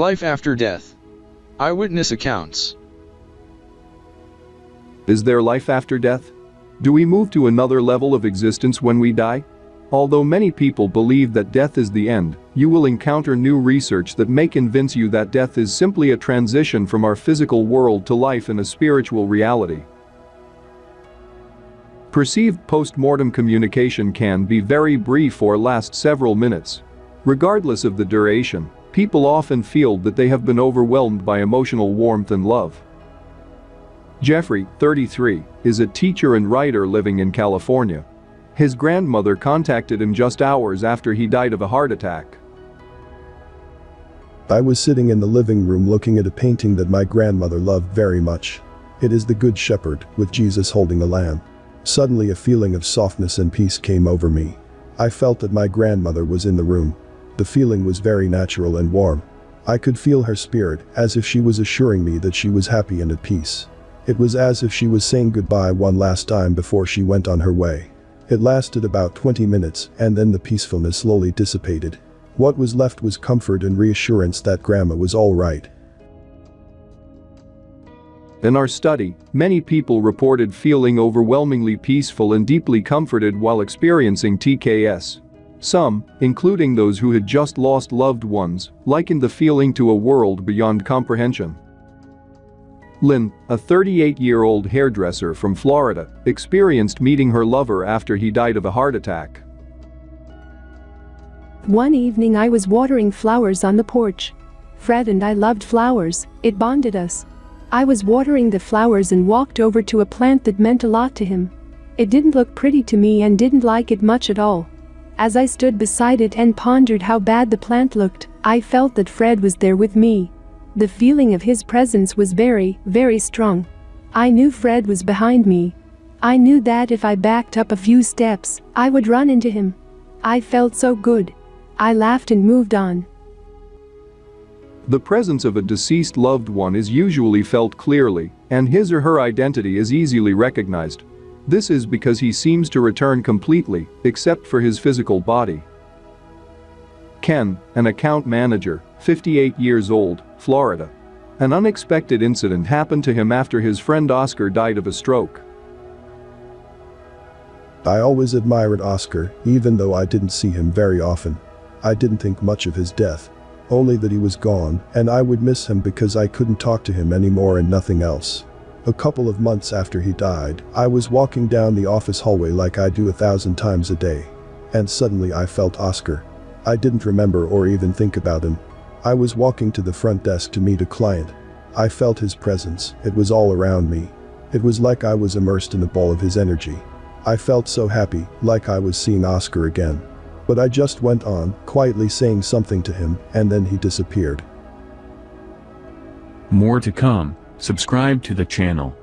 Life after death. Eyewitness accounts. Is there life after death? Do we move to another level of existence when we die? Although many people believe that death is the end, you will encounter new research that may convince you that death is simply a transition from our physical world to life in a spiritual reality. Perceived post-mortem communication can be very brief or last several minutes. Regardless of the duration, people often feel that they have been overwhelmed by emotional warmth and love. Jeffrey, 33, is a teacher and writer living in California. His grandmother contacted him just hours after he died of a heart attack. I was sitting in the living room looking at a painting that my grandmother loved very much. It is the Good Shepherd, with Jesus holding a lamb. Suddenly a feeling of softness and peace came over me. I felt that my grandmother was in the room. The feeling was very natural and warm. I could feel her spirit, as if she was assuring me that she was happy and at peace. It was as if she was saying goodbye one last time before she went on her way. It lasted about 20 minutes, and then the peacefulness slowly dissipated. What was left was comfort and reassurance that Grandma was all right. In our study, many people reported feeling overwhelmingly peaceful and deeply comforted while experiencing TKS. Some, including those who had just lost loved ones, likened the feeling to a world beyond comprehension. Lynn, a 38-year-old hairdresser from Florida, experienced meeting her lover after he died of a heart attack. One evening I was watering flowers on the porch. Fred and I loved flowers, it bonded us. I was watering the flowers and walked over to a plant that meant a lot to him. It didn't look pretty to me and didn't like it much at all. As I stood beside it and pondered how bad the plant looked, I felt that Fred was there with me. The feeling of his presence was very, very strong. I knew Fred was behind me. I knew that if I backed up a few steps, I would run into him. I felt so good. I laughed and moved on. The presence of a deceased loved one is usually felt clearly, and his or her identity is easily recognized. This is because he seems to return completely, except for his physical body. Ken, an account manager, 58 years old, Florida. An unexpected incident happened to him after his friend Oscar died of a stroke. I always admired Oscar, even though I didn't see him very often. I didn't think much of his death. Only that he was gone, and I would miss him because I couldn't talk to him anymore and nothing else. A couple of months after he died, I was walking down the office hallway like I do 1,000 times a day. And suddenly I felt Oscar. I didn't remember or even think about him. I was walking to the front desk to meet a client. I felt his presence, it was all around me. It was like I was immersed in a ball of his energy. I felt so happy, like I was seeing Oscar again. But I just went on, quietly saying something to him, and then he disappeared. More to come. Subscribe to the channel.